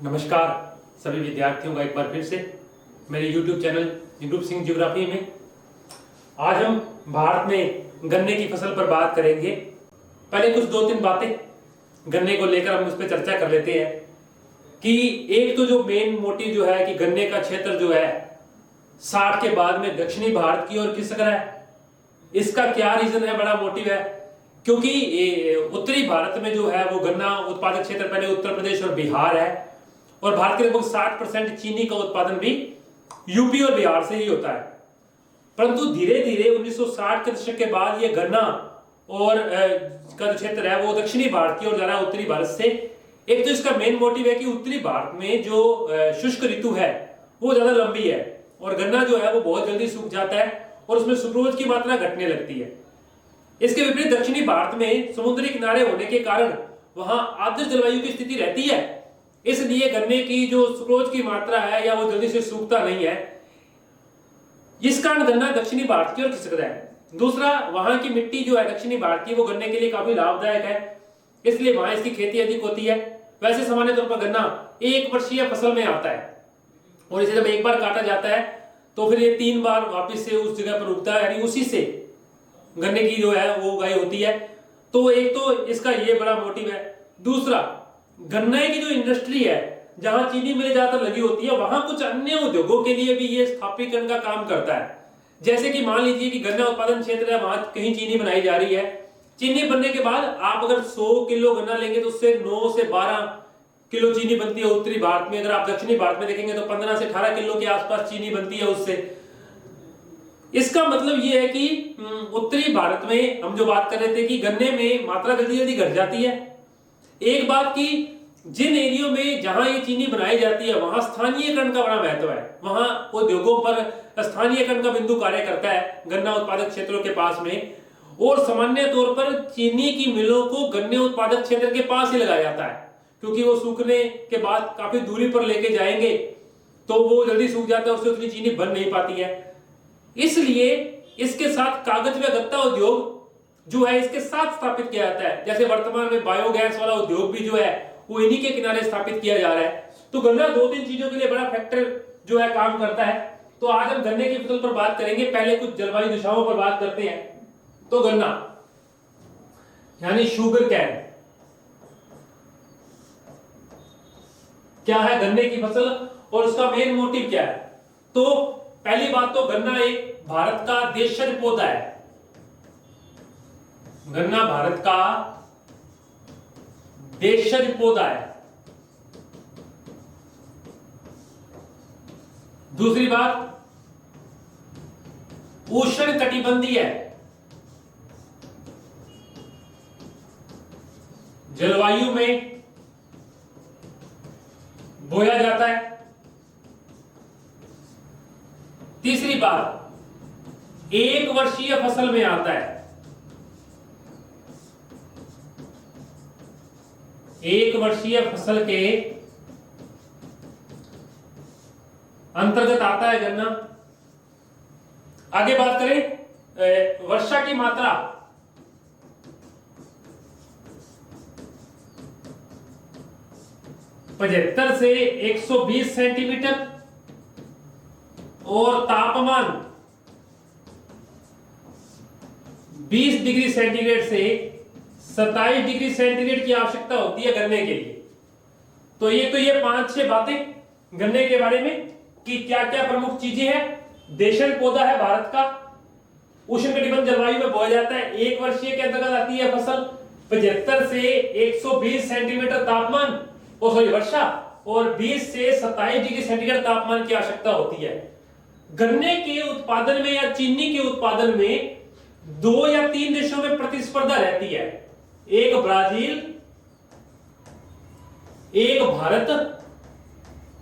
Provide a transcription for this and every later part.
नमस्कार सभी विद्यार्थियों का एक बार फिर से मेरे YouTube चैनल जिग्रूप सिंह ज्योग्राफी में। आज हम भारत में गन्ने की फसल पर बात करेंगे। पहले कुछ दो तीन बातें गन्ने को लेकर हम उस पर चर्चा कर लेते हैं कि एक तो जो मेन मोटिव जो है कि गन्ने का क्षेत्र जो है 60 के बाद में दक्षिणी भारत की ओर खिसक रहा है। इसका क्या रीजन है, बड़ा मोटिव है क्योंकि उत्तरी भारत में जो है वो गन्ना उत्पादक क्षेत्र पहले उत्तर प्रदेश और बिहार है और भारत के लगभग 60% चीनी का उत्पादन भी यूपी और बिहार से ही होता है। परंतु धीरे धीरे 1960 के दशक के बाद ये गन्ना और का जो क्षेत्र है वो दक्षिणी भारत की ओर जा रहा है उत्तरी भारत से। एक तो इसका मेन मोटिव है कि उत्तरी भारत में जो शुष्क ऋतु है वो ज्यादा लंबी है और गन्ना जो है वो बहुत जल्दी सूख जाता है और उसमें सुक्रोज की मात्रा घटने लगती है। इसके विपरीत दक्षिणी भारत में समुद्री किनारे होने के कारण वहां आर्द्र जलवायु की स्थिति रहती है, इसलिए गन्ने की जो सुक्रोज की मात्रा है या वो जल्दी से सूखता नहीं है। इस कारण गन्ना दक्षिणी भारत की ओर खिसक रहा है। दूसरा, वहां की मिट्टी जो है दक्षिणी भारत की वो गन्ने के लिए काफी लाभदायक है, इसलिए वहां इसकी खेती अधिक होती है। वैसे सामान्य तौर पर गन्ना एक वर्षीय फसल में आता है और इसे जब एक बार काटा जाता है तो फिर ये 3 बार वापस से उस जगह पर उगता है, यानी उसी से गन्ने की जो है वो उगाई होती है। तो एक तो इसका ये बड़ा मोटिव है। दूसरा, गन्ने की जो इंडस्ट्री है जहां चीनी मिलें ज्यादातर लगी होती है वहां कुछ अन्य उद्योगों के लिए भी ये स्थापितकरण का काम करता है। जैसे कि मान लीजिए कि गन्ना उत्पादन क्षेत्र है, वहां कहीं चीनी बनाई जा रही है। चीनी बनने के बाद आप अगर 100 किलो गन्ना लेंगे तो उससे 9 से 12 किलो चीनी बनती है उत्तरी भारत में। अगर आप दक्षिणी भारत में देखेंगे तो 15 से 18 किलो के आसपास चीनी बनती है उससे। इसका मतलब ये है कि उत्तरी भारत में हम जो बात कर रहे थे कि गन्ने में मात्रा जल्दी जल्दी घट जाती है। एक बात की जिन एरियो में जहां ये चीनी बनाई जाती है वहां स्थानीयकरण का बड़ा महत्व है। वहां उद्योगों पर स्थानीयकरण का बिंदु कार्य करता है गन्ना उत्पादक क्षेत्रों के पास में, और सामान्य तौर पर चीनी की मिलों को गन्ने उत्पादक क्षेत्र के पास ही लगाया जाता है क्योंकि वो सूखने के बाद काफी दूरी पर लेके जाएंगे तो वो जल्दी सूख जाता है, उससे उतनी चीनी बन नहीं पाती है। इसलिए इसके साथ कागज व गत्ता उद्योग जो है इसके साथ स्थापित किया जाता है। जैसे वर्तमान में बायोगैस वाला उद्योग भी जो है वो इन्हीं के किनारे स्थापित किया जा रहा है। तो गन्ना 2-3 चीजों के लिए बड़ा फैक्टर जो है काम करता है। तो आज हम गन्ने की फसल पर बात करेंगे। पहले कुछ जलवायु दिशाओं पर बात करते हैं। तो गन्ना यानी शुगर कैन क्या है, गन्ने की फसल, और उसका मेन मोटिव क्या है। तो पहली बात तो गन्ना एक भारत का देशज पौधा है। गन्ना भारत का देशज पौधा है। दूसरी बात, उष्ण कटिबंधीय है, जलवायु में बोया जाता है। तीसरी बात, एक वर्षीय फसल में आता है। एक वर्षीय फसल के अंतर्गत आता है गन्ना। आगे बात करें वर्षा की मात्रा, पचहत्तर से 120 सेंटीमीटर और तापमान 20 डिग्री सेंटीग्रेड से 27 डिग्री सेंटीग्रेड की आवश्यकता होती है गन्ने के लिए। तो ये 5-6 बातें गन्ने के बारे में कि क्या क्या प्रमुख चीजें हैं। देशज पौधा है भारत का, उष्णकटिबंध जलवायु में बोया जाता है, एक वर्षीय के अंतर्गत आती है फसल, 75 से 120 सेंटीमीटर तापमान वर्षा और 20 से 27 डिग्री सेंटीग्रेड तापमान की आवश्यकता होती है। गन्ने के उत्पादन में या चीनी के उत्पादन में 2 या 3 देशों में प्रतिस्पर्धा रहती है। एक ब्राजील, एक भारत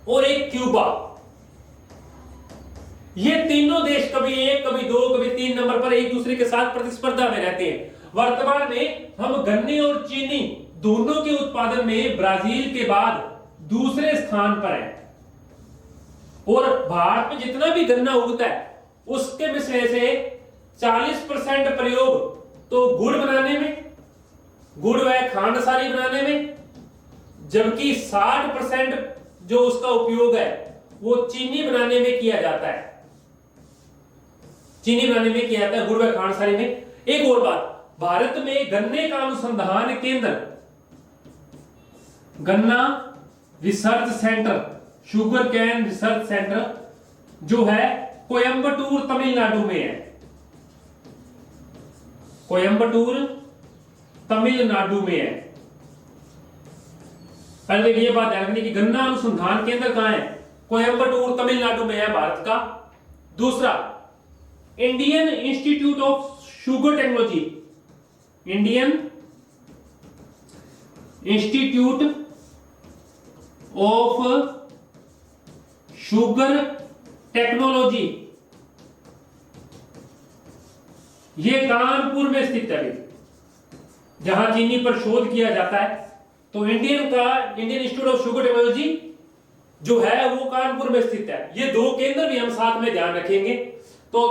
और एक क्यूबा। ये तीनों देश कभी 1, कभी 2, कभी 3 नंबर पर एक दूसरे के साथ प्रतिस्पर्धा में रहते हैं। वर्तमान में हम गन्ने और चीनी दोनों के उत्पादन में ब्राजील के बाद दूसरे स्थान पर है और भारत में जितना भी गन्ना उगता है उसके में से 40% प्रयोग तो गुड़ बनाने में, गुड़ व खांडसारी बनाने में, जबकि 60% जो उसका उपयोग है वो चीनी बनाने में किया जाता है, चीनी बनाने में किया जाता है, गुड़ व खांडसारी में। एक और बात, भारत में गन्ने का अनुसंधान केंद्र, गन्ना research centre, sugar cane research centre जो है कोयंबटूर तमिलनाडु में है, कोयंबटूर तमिलनाडु में है। पहले ये बात ध्यान रखनी कि गन्ना अनुसंधान केंद्र कहां है, कोयंबटूर तमिलनाडु में है भारत का। दूसरा, Indian institute of sugar technology, Indian institute of sugar technology, ये कानपुर में स्थित है, जहां चीनी पर शोध किया जाता है। तो Indian institute of sugar technology जो है वो कानपुर में स्थित है। ये दो केंद्र भी हम साथ में ध्यान रखेंगे। तो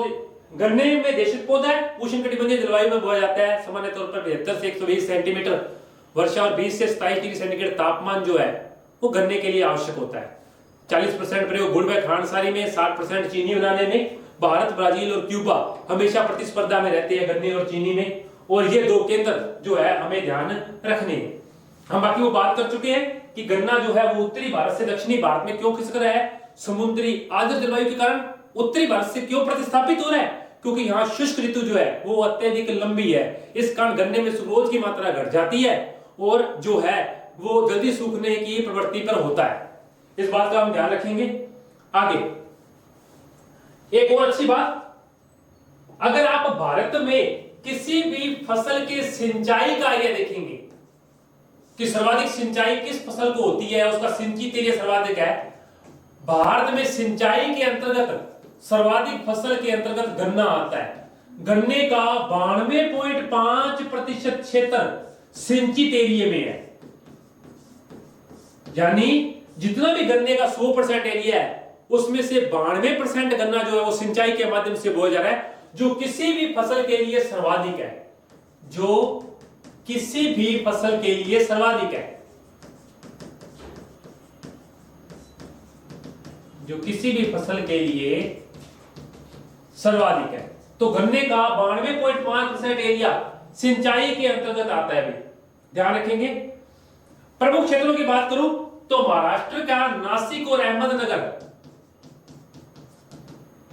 गन्ने में देशित पौधा है, उष्णकटिबंधीय जलवायु में बोया जाता है। सामान्य तौर पर 72 से 120 सेंटीमीटर वर्षा और 20 से 27 डिग्री सेंटीग्रेड तापमान जो है वो गन्ने के लिए आवश्यक होता है। 40% प्रयोग गुड़ व खांडसारी में, 60% चीनी बनाने में। भारत, ब्राजील और क्यूबा हमेशा प्रतिस्पर्धा में रहते हैं गन्ने और चीनी में, और ये दो केंद्र जो है हमें ध्यान रखने हैं। हम बाकी वो बात कर चुके हैं कि गन्ना जो है वो उत्तरी भारत से दक्षिणी भारत में क्यों खिसक रहा है, समुद्री आर्द्र जलवायु के कारण उत्तरी भारत से क्यों प्रतिस्थापित हो रहा है, क्योंकि यहाँ शुष्क ऋतु जो है वो अत्यधिक लंबी है। इस कारण गन्ने में सुक्रोज की मात्रा घट जाती है और जो है वो जल्दी सूखने की प्रवृत्ति पर होता है। इस बात का हम ध्यान रखेंगे। आगे एक और अच्छी बात, अगर आप भारत में किसी भी फसल के सिंचाई कार्य देखेंगे कि सर्वाधिक सिंचाई किस फसल को होती है, उसका सिंचित एरिया सर्वाधिक है। भारत में सिंचाई के अंतर्गत सर्वाधिक फसल के अंतर्गत गन्ना आता है। गन्ने का 92.5% क्षेत्र सिंचित एरिया में है, यानी जितना भी गन्ने का 100% एरिया है उसमें से 92% गन्ना जो है वो सिंचाई के माध्यम से बोया जा रहा है, जो किसी भी फसल के लिए सर्वाधिक है, जो किसी भी फसल के लिए सर्वाधिक है, जो किसी भी फसल के लिए सर्वाधिक है। तो गन्ने का 92.5% एरिया सिंचाई के अंतर्गत आता है। ध्यान रखेंगे। प्रमुख क्षेत्रों की बात करूं तो महाराष्ट्र का नासिक और अहमदनगर,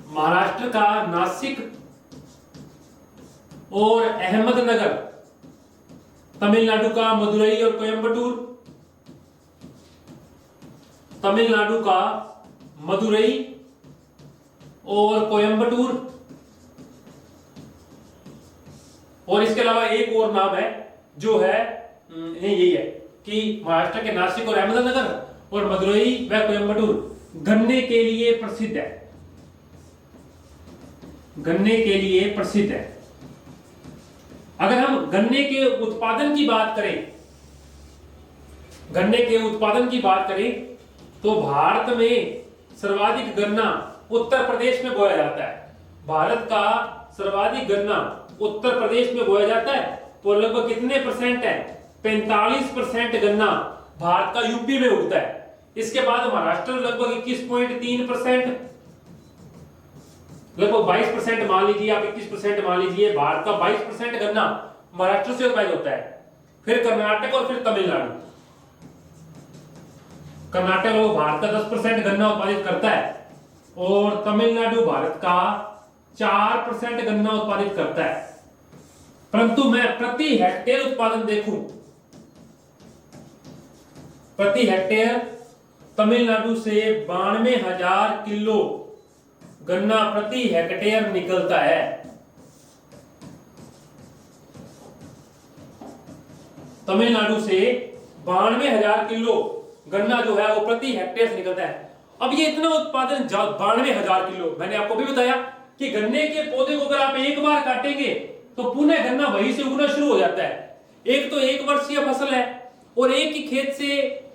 महाराष्ट्र का नासिक और अहमदनगर, तमिलनाडु का मदुरई और कोयंबटूर, तमिलनाडु का मदुरई और कोयंबटूर, और इसके अलावा एक और नाम है जो है यही है कि महाराष्ट्र के नासिक और अहमदनगर और मदुरई व कोयंबटूर गन्ने के लिए प्रसिद्ध है, गन्ने के लिए प्रसिद्ध है। अगर हम गन्ने के उत्पादन की बात करें, गन्ने के उत्पादन की बात करें तो भारत में सर्वाधिक गन्ना उत्तर प्रदेश में बोया जाता है। भारत का सर्वाधिक गन्ना उत्तर प्रदेश में बोया जाता है, तो लगभग कितने परसेंट है, 45% गन्ना भारत का यूपी में उगता है। इसके बाद महाराष्ट्र लगभग 21.3%, लगभग 22% मान लीजिए आप, 21% मान लीजिए। भारत का 22% गन्ना महाराष्ट्र से उत्पादित होता है। फिर कर्नाटक और फिर तमिलनाडु। कर्नाटक वो भारत का 10% गन्ना उत्पादित करता है और तमिलनाडु भारत का 4% गन्ना उत्पादित करता है। परंतु मैं प्रति हेक्टेयर उत्पादन देखूं, प्रति हेक्टेयर तमिलनाडु से 92,000 किलो गन्ना प्रति हेक्टेयर निकलता है। तमिलनाडु से 92,000 किलो गन्ना जो है वो प्रति हेक्टेयर से निकलता है। अब ये इतना उत्पादन 92,000 किलो, मैंने आपको भी बताया कि गन्ने के पौधे को अगर आप एक बार काटेंगे तो पुनः गन्ना वहीं से उगना शुरू हो जाता है। एक तो 1 वर्षीय फसल है और एक ही खेत से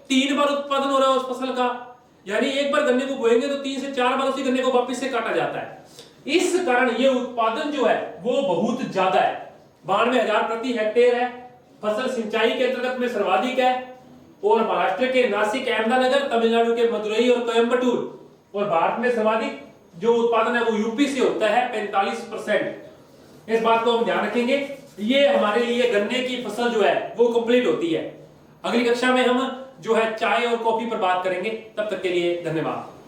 3 बार उत्पादन हो रहा है उस फसल का, यानी एक बार गन्ने को बोएंगे तो 3 से 4 बार उसी गन्ने को वापस से काटा जाता है। इस कारण ये उत्पादन जो है वो बहुत ज्यादा है। 92,000 प्रति हेक्टेयर है। फसल सिंचाई के अंतर्गत में सर्वाधिक है और महाराष्ट्र के नासिक, अहमदानगर, तमिलनाडु के मदुरई और कोयम्बटूर, और भारत में सर्वाधिक जो उत्पादन है वो यूपी से होता है 45%। इस बात को हम ध्यान रखेंगे। ये हमारे लिए गन्ने की फसल जो है वो कंप्लीट होती है। अगली कक्षा में हम जो है चाय और कॉफी पर बात करेंगे। तब तक के लिए धन्यवाद।